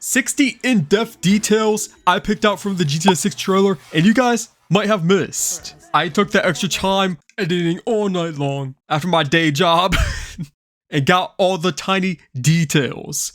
60 in-depth details I picked out from the GTA 6 trailer and you guys might have missed. I took the extra time editing all night long after my day job and got all the tiny details.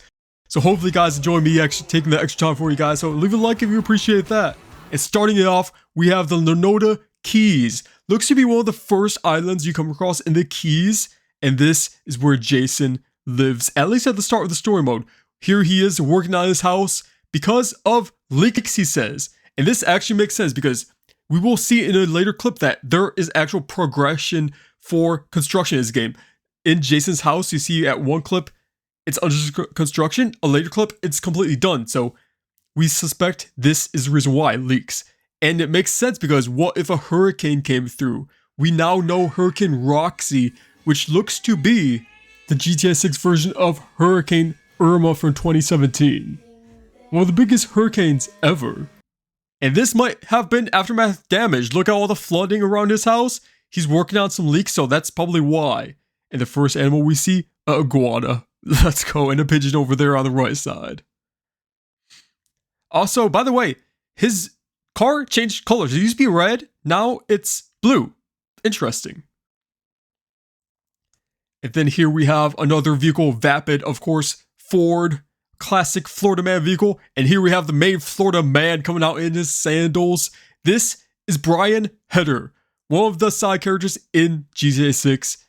So hopefully you guys enjoy me actually taking the extra time for you guys. So leave a like if you appreciate that. And starting it off, we have the Nonoda Keys. Looks to be one of the first islands you come across in the Keys. And this is where Jason lives, at least at the start of the story mode. Here he is working on his house because of leaks, he says. And this actually makes sense because we will see in a later clip that there is actual progression for construction in this game. In Jason's house, you see at one clip, it's under construction. A later clip, it's completely done. So we suspect this is the reason why, leaks. And it makes sense because what if a hurricane came through? We now know Hurricane Roxy, which looks to be the GTA 6 version of Hurricane Irma from 2017. One of the biggest hurricanes ever. And this might have been aftermath damage. Look at all the flooding around his house. He's working on some leaks, so that's probably why. And the first animal we see, a iguana. Let's go, and a pigeon over there on the right side. Also, by the way, his car changed colors. It used to be red, now it's blue. Interesting. And then here we have another vehicle, Vapid, of course, Ford, classic Florida Man vehicle. And here we have the main Florida Man coming out in his sandals. This is Brian Heder, one of the side characters in GTA 6.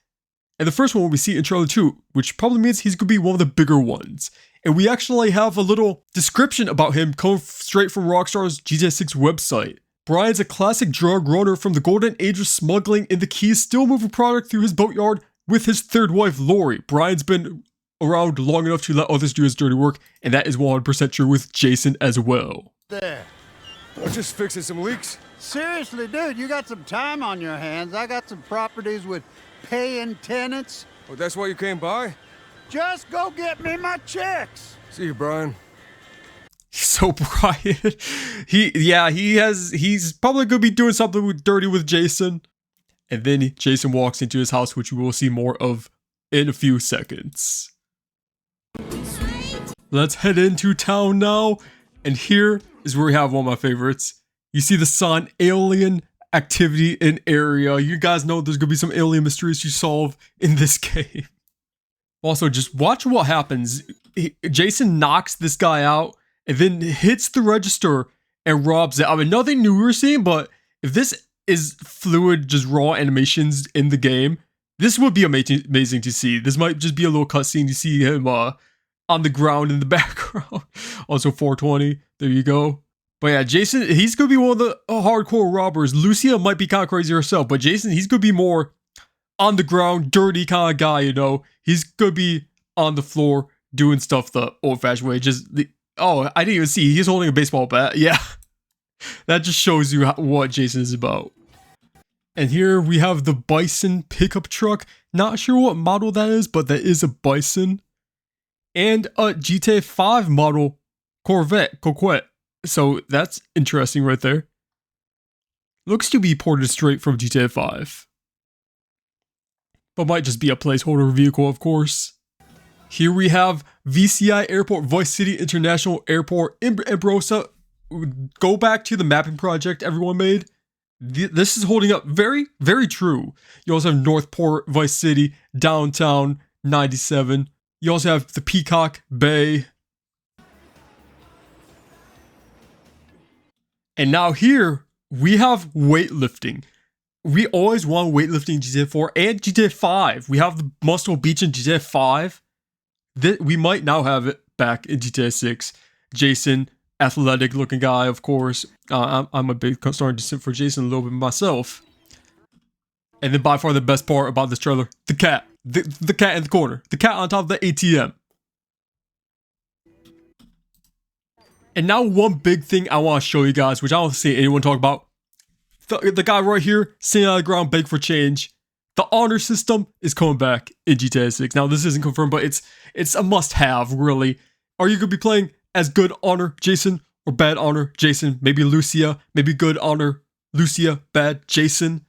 And the first one we see in trailer 2, which probably means he's going to be one of the bigger ones. And we actually have a little description about him coming straight from Rockstar's GTA 6 website. Brian's a classic drug runner from the golden age of smuggling in the Keys, still moving product through his boatyard with his third wife, Lori. Brian's been around long enough to let others do his dirty work, and that is 100% true with Jason as well. There. I'm just fixing some leaks. Seriously, dude, you got some time on your hands. I got some properties with paying tenants. Oh, that's why you came by? Just go get me my checks. See you, Brian. So Brian, he's probably gonna be doing something dirty with Jason. And then Jason walks into his house, which we will see more of in a few seconds. Let's head into town now. And here is where we have one of my favorites. You see the sign, alien activity in area. You guys know there's gonna be some alien mysteries to solve in this game. Also, just watch what happens. Jason knocks this guy out and then hits the register and robs it. I mean, nothing new we're seeing, but if this is fluid, just raw animations in the game, this would be amazing to see. This might just be a little cutscene to see him on the ground in the background. Also 420, there you go. But yeah, Jason, he's gonna be one of the hardcore robbers. Lucia might be kind of crazy herself, but Jason, he's gonna be more on the ground, dirty kind of guy, you know. He's gonna be on the floor doing stuff the old-fashioned way. Oh, I didn't even see. He's holding a baseball bat. Yeah, that just shows you what Jason is about. And here we have the Bison pickup truck. Not sure what model that is, but that is a Bison. And a GTA 5 model Corvette. So that's interesting right there. Looks to be ported straight from GTA 5. But might just be a placeholder vehicle, of course. Here we have VCI Airport, Vice City International Airport in Brosa. Go back to the mapping project everyone made. This is holding up very, very true. You also have Northport, Vice City, Downtown, 97. You also have the Peacock Bay. And now here, we have weightlifting. We always want weightlifting in GTA 4 and GTA 5. We have the Muscle Beach in GTA 5. We might now have it back in GTA 6. Jason, athletic looking guy, of course. I'm a big starting to simp for Jason a little bit myself. And then by far the best part about this trailer, the cat. The cat in the corner. The cat on top of the ATM. And now one big thing I want to show you guys, which I don't see anyone talk about. The guy right here, sitting on the ground, begging for change. The honor system is coming back in GTA 6. Now, this isn't confirmed, but it's a must-have, really. Are you going to be playing as good honor, Jason, or bad honor, Jason? Maybe Lucia, maybe good honor, Lucia, bad, Jason.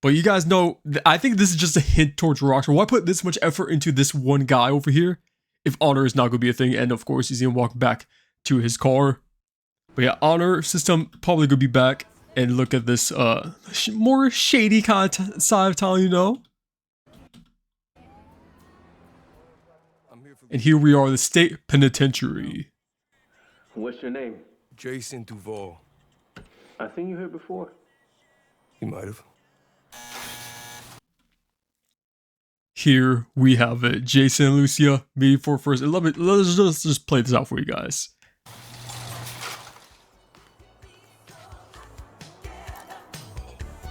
But you guys know, I think this is just a hint towards Rockstar. Why put this much effort into this one guy over here? if honor is not going to be a thing. And of course, he's going to walk back to his car. But yeah, honor system probably going to be back. And look at this more shady kind of side of town, you know? And here we are, the state penitentiary. What's your name? Jason Duval. I seen you here before. You might have. Here we have it. Jason and Lucia meeting for first. Let's just play this out for you guys.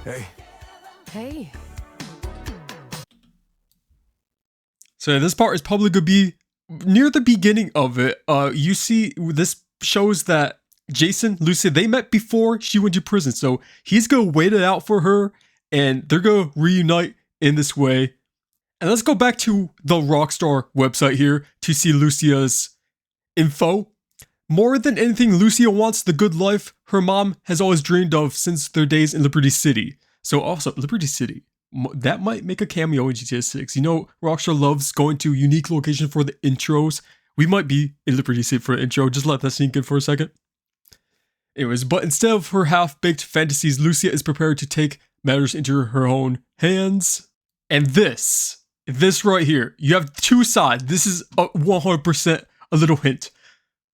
Hey. Hey. So yeah, this part is probably going to be near the beginning of it. You see, this shows that Jason, Lucia, they met before she went to prison. So he's going to wait it out for her and they're going to reunite in this way. And let's go back to the Rockstar website here to see Lucia's info. More than anything, Lucia wants the good life her mom has always dreamed of since their days in Liberty City. So also, Liberty City, that might make a cameo in GTA 6. You know, Rockstar loves going to unique locations for the intros. We might be in Liberty City for the intro. Just let that sink in for a second. Anyways, but instead of her half-baked fantasies, Lucia is prepared to take matters into her own hands. And this right here, you have two sides. This is 100% a little hint.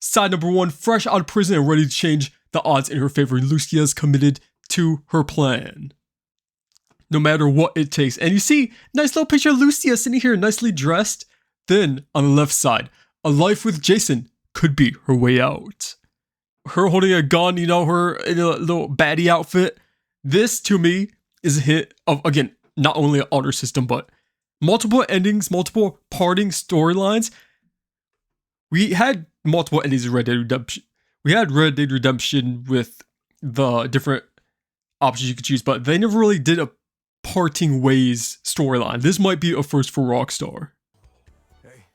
Side number one, fresh out of prison and ready to change the odds in her favor. Lucia is committed to her plan, no matter what it takes. And you see, nice little picture of Lucia sitting here, nicely dressed. Then, on the left side, a life with Jason could be her way out. Her holding a gun, you know, her in a little baddie outfit. This, to me, is a hint of, again, not only an honor system, but multiple endings, multiple parting storylines. We had multiple endings in Red Dead Redemption. We had Red Dead Redemption with the different options you could choose, but they never really did a parting ways storyline. This might be a first for Rockstar. Hey.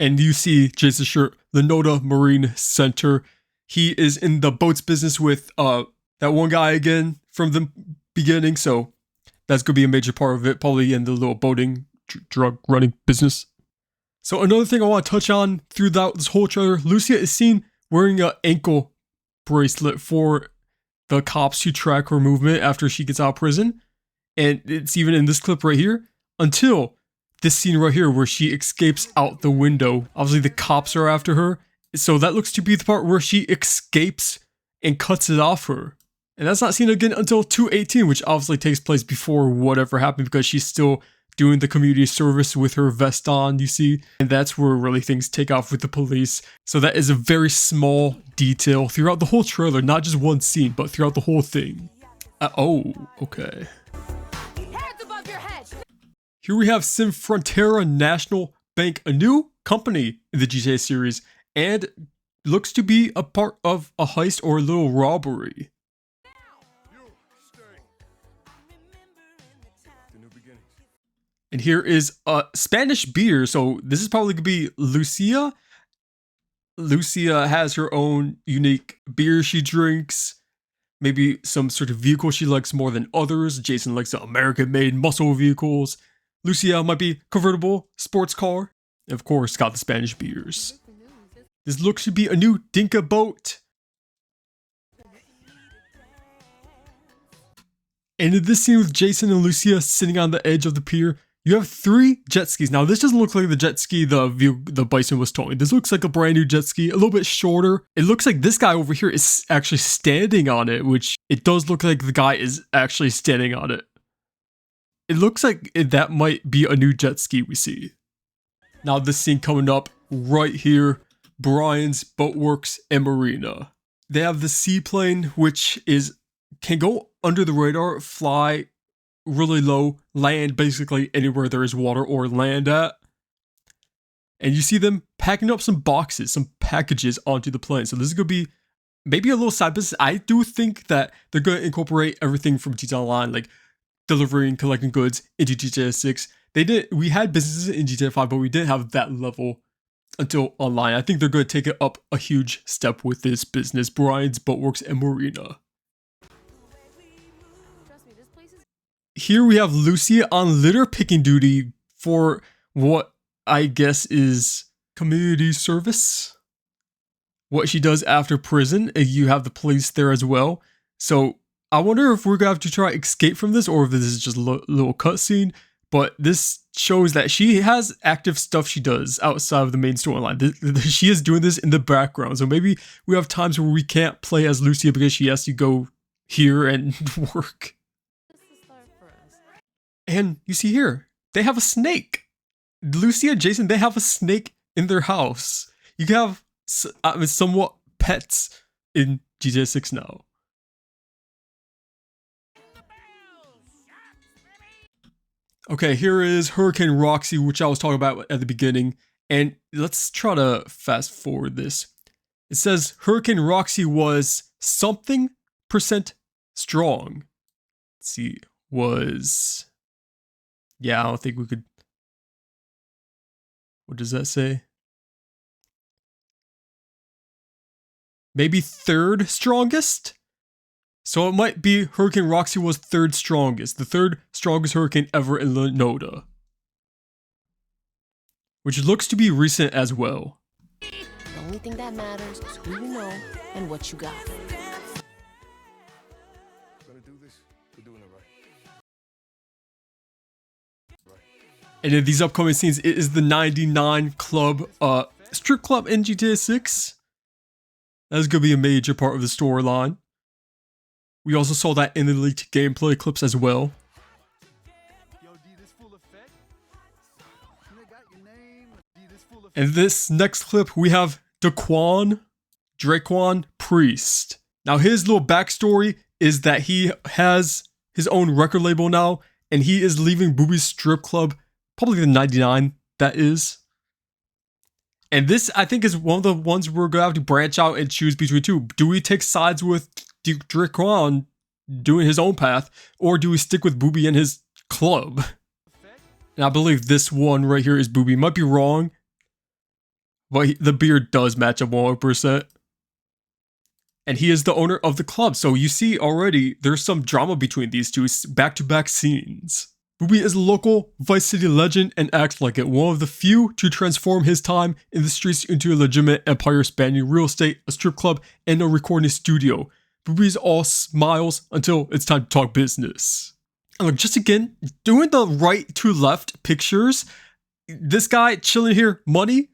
And you see Jason's shirt, the Noda Marine Center. He is in the boats business with that one guy again from the beginning, so that's going to be a major part of it, probably in the little boating, drug running business. So another thing I want to touch on throughout this whole trailer, Lucia is seen wearing an ankle bracelet for the cops to track her movement after she gets out of prison. And it's even in this clip right here, until this scene right here where she escapes out the window. Obviously the cops are after her. So that looks to be the part where she escapes and cuts it off her. And that's not seen again until 2:18, which obviously takes place before whatever happened because she's still doing the community service with her vest on, you see. And that's where really things take off with the police. So that is a very small detail throughout the whole trailer, not just one scene, but throughout the whole thing. Oh, okay. Hands above your head. Here we have Sim Frontera National Bank, a new company in the GTA series, and looks to be a part of a heist or a little robbery. And here is a Spanish beer. So this is probably going to be Lucia. Lucia has her own unique beer she drinks. Maybe some sort of vehicle she likes more than others. Jason likes the American-made muscle vehicles. Lucia might be convertible, sports car. And of course, got the Spanish beers. This looks to be a new Dinka boat. And in this scene with Jason and Lucia sitting on the edge of the pier, you have 3 jet skis. Now, this doesn't look like the jet ski the Bison was towing. This looks like a brand new jet ski, a little bit shorter. It looks like this guy over here is actually standing on it, which it does look like the guy is actually standing on it. It looks like that might be a new jet ski we see. Now, this scene coming up right here, Brian's Boatworks and Marina. They have the seaplane, which can go under the radar, fly really low, land basically anywhere there is water or land at. And you see them packing up some boxes, some packages onto the plane. So this is going to be maybe a little side business. I do think that they're going to incorporate everything from GTA Online, like delivering, collecting goods into GTA 6. We had businesses in GTA 5, but we didn't have that level until online. I think they're going to take it up a huge step with this business, Brian's Boatworks and Marina. Here we have Lucia on litter picking duty for what I guess, is community service. What she does after prison, and you have the police there as well. So I wonder if we're gonna have to try to escape from this, or if this is just a little cutscene. But this shows that she has active stuff she does outside of the main storyline. She is doing this in the background. So maybe we have times where we can't play as Lucia because she has to go here and work. And you see here, they have a snake. Lucia and Jason, they have a snake in their house. You can have somewhat pets in GTA 6 now. Okay, here is Hurricane Roxy, which I was talking about at the beginning. And let's try to fast forward this. It says Hurricane Roxy was something percent strong. Let's see, was... Yeah, I don't think we could... What does that say? Maybe third strongest? So it might be Hurricane Roxy was third strongest. The third strongest hurricane ever in Lenoda. Which looks to be recent as well. The only thing that matters is who you know and what you got. Gonna do this? We're doing it right. And in these upcoming scenes, it is the 99 Club, strip club in GTA 6. That's gonna be a major part of the storyline. We also saw that in the leaked gameplay clips as well. In this next clip, we have Daquan, Draquan Priest. Now his little backstory is that he has his own record label now, and he is leaving Booby's strip club, probably the 99, that is. And this, I think, is one of the ones we're going to have to branch out and choose between two. Do we take sides with Draquan doing his own path, or do we stick with Booby and his club? And I believe this one right here is Booby. Might be wrong, but the beard does match up 100%. And he is the owner of the club. So you see already, there's some drama between these two back-to-back scenes. Booby is a local Vice City legend and acts like it, one of the few to transform his time in the streets into a legitimate empire spanning real estate, a strip club, and a recording studio. Booby's all smiles until it's time to talk business. And look, just again, doing the right to left pictures, this guy chilling here, money.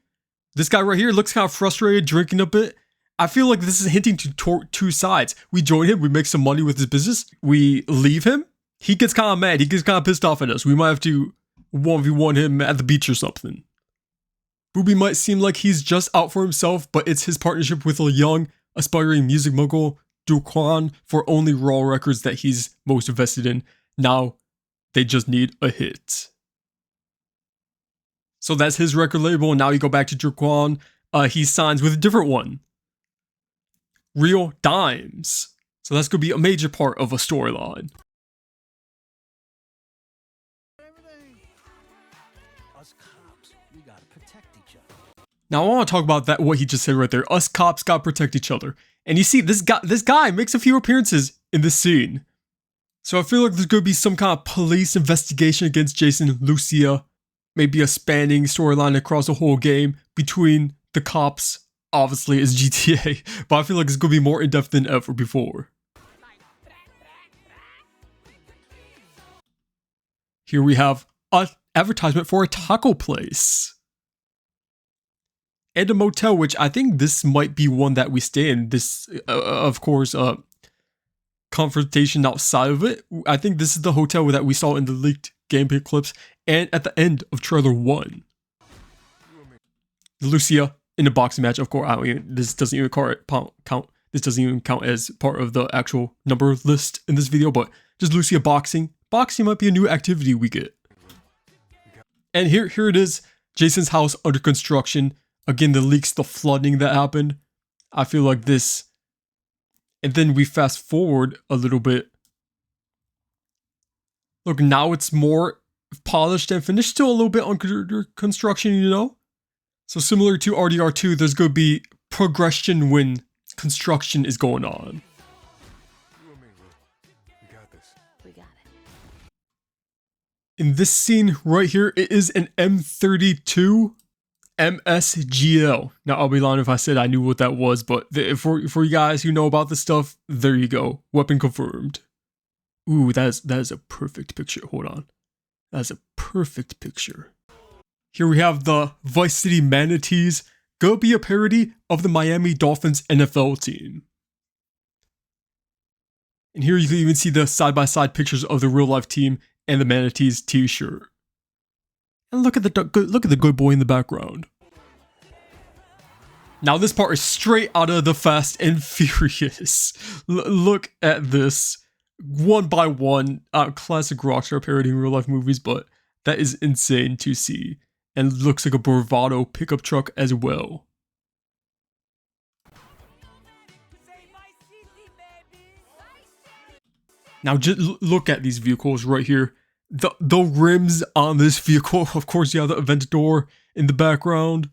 This guy right here looks kind of frustrated, drinking a bit. I feel like this is hinting to two sides. We join him, we make some money with his business, we leave him. He gets kind of mad. He gets kind of pissed off at us. We might have to 1v1 him at the beach or something. Booby might seem like he's just out for himself, but it's his partnership with a young, aspiring music mogul, Daquan, for only Raw records that he's most invested in. Now, they just need a hit. So that's his record label, and now you go back to Daquan. He signs with a different one. Real Dimes. So that's going to be a major part of a storyline. Now I want to talk about that, what he just said right there. Us cops gotta protect each other. And you see, this guy makes a few appearances in this scene. So I feel like there's gonna be some kind of police investigation against Jason and Lucia. Maybe a spanning storyline across the whole game between the cops. Obviously, it's GTA, but I feel like it's gonna be more in-depth than ever before. Here we have an advertisement for a taco place. And a motel, which I think this might be one that we stay in. This, of course, confrontation outside of it. I think this is the hotel that we saw in the leaked gameplay clips and at the end of trailer 1. Lucia in a boxing match, of course. This doesn't even count. This doesn't even count as part of the actual number list in this video, but just Lucia boxing. Boxing might be a new activity we get. And here it is, Jason's house under construction. Again, the leaks, the flooding that happened. I feel like this. And then we fast forward a little bit. Look, now it's more polished and finished. Still a little bit under construction, you know? So similar to RDR2, there's going to be progression when construction is going on. In this scene right here, it is an M32 MSGL. Now, I'll be lying if I said I knew what that was, but for you guys who know about this stuff, there you go. Weapon confirmed. Ooh, that is a perfect picture. Hold on. That's a perfect picture. Here we have the Vice City Manatees. Gonna be a parody of the Miami Dolphins NFL team. And here you can even see the side-by-side pictures of the real-life team and the Manatees t-shirt. And look at the good boy in the background. Now this part is straight out of the Fast and Furious. Look at this. One by one, classic Rockstar parodying real-life movies, but that is insane to see. And looks like a bravado pickup truck as well. Now just look at these vehicles right here. The rims on this vehicle. Of course, you have the Aventador in the background.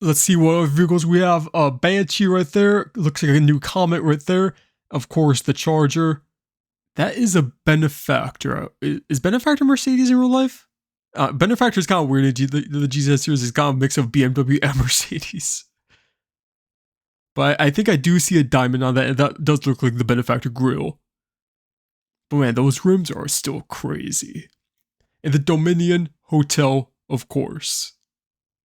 Let's see what other vehicles we have. Banshee right there. Looks like a new Comet right there. Of course, the Charger. That is a Benefactor. Is Benefactor Mercedes in real life? Benefactor is kind of weird. The GZ series is kind of a mix of BMW and Mercedes. But I think I do see a diamond on that, and that does look like the Benefactor grille. But man, those rims are still crazy. And the Dominion Hotel, of course.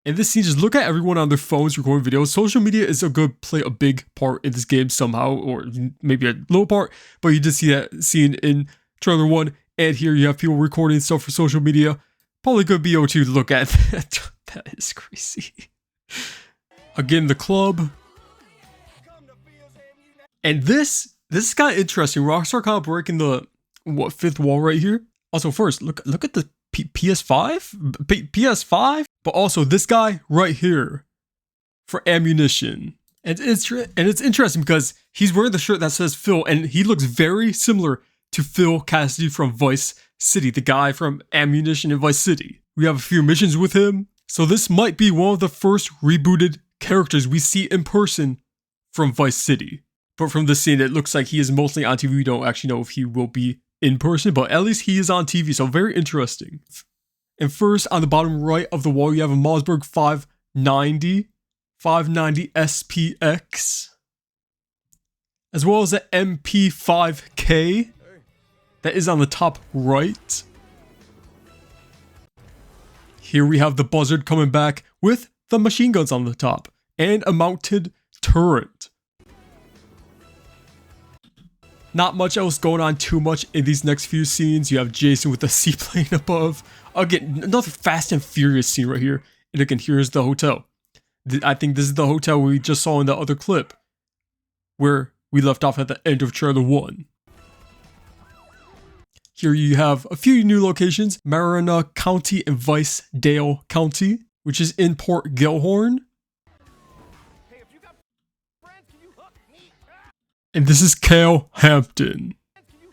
In this scene, just look at everyone on their phones recording videos. Social media is play a big part in this game somehow, or maybe a little part, but you just see that scene in trailer 1, and here you have people recording stuff for social media. Probably gonna be able to look at that. That is crazy. Again, the club. And this is kind of interesting. Rockstar kind of breaking the fifth wall right here. Also, first look at the PS5, but also this guy right here for ammunition. And it's interesting because he's wearing the shirt that says Phil, and he looks very similar to Phil Cassidy from Vice City, the guy from Ammunition in Vice City. We have a few missions with him, so this might be one of the first rebooted characters we see in person from Vice City. But from this scene, it looks like he is mostly on TV. We don't actually know if he will be in person, but at least he is on TV, so very interesting. And first, on the bottom right of the wall, you have a Mossberg 590 SPX, as well as an MP5K that is on the top right. Here we have the Buzzard coming back with the machine guns on the top and a mounted turret. Not much else going on too much in these next few scenes. You have Jason with the seaplane above. Again, another Fast and Furious scene right here. And again, here's the hotel. I think this is the hotel we just saw in the other clip, where we left off at the end of trailer 1. Here you have a few new locations: Mariana County and Vice-Dale County, which is in Port Gilhorn. And this is Kale Hampton.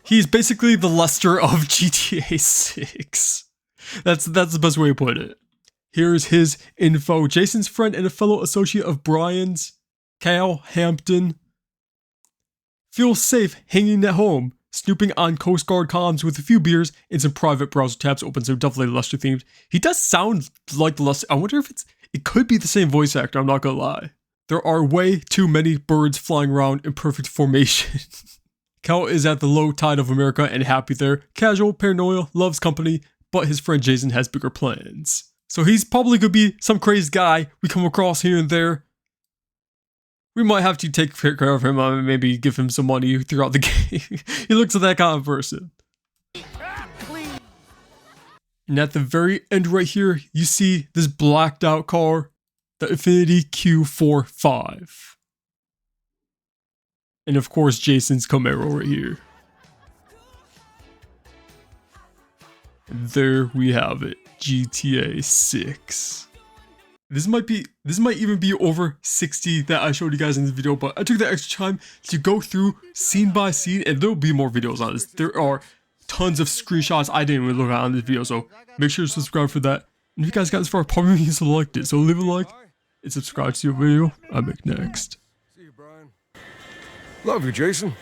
He's basically the Lester of GTA 6. That's the best way to put it. Here's his info. Jason's friend and a fellow associate of Brian's, Kale Hampton, feels safe hanging at home, snooping on Coast Guard comms with a few beers and some private browser tabs open, so definitely Lester themed. He does sound like the Lester. I wonder if it could be the same voice actor, I'm not gonna lie. There are way too many birds flying around in perfect formation. Cal is at the low tide of America and happy there. Casual, paranoia, loves company, but his friend Jason has bigger plans. So he's probably gonna be some crazy guy we come across here and there. We might have to take care of him, maybe give him some money throughout the game. He looks like that kind of person. And at the very end right here, you see this blacked out car. The Infiniti Q45. And of course, Jason's Camaro right here. And there we have it, GTA 6. This might even be over 60 that I showed you guys in this video, but I took the extra time to go through scene by scene, and there'll be more videos on this. There are tons of screenshots I didn't even look at on this video, so make sure to subscribe for that. And if you guys got this far, probably means you liked it, so leave a like and subscribe to your video I make next. See you, Brian. Love you, Jason.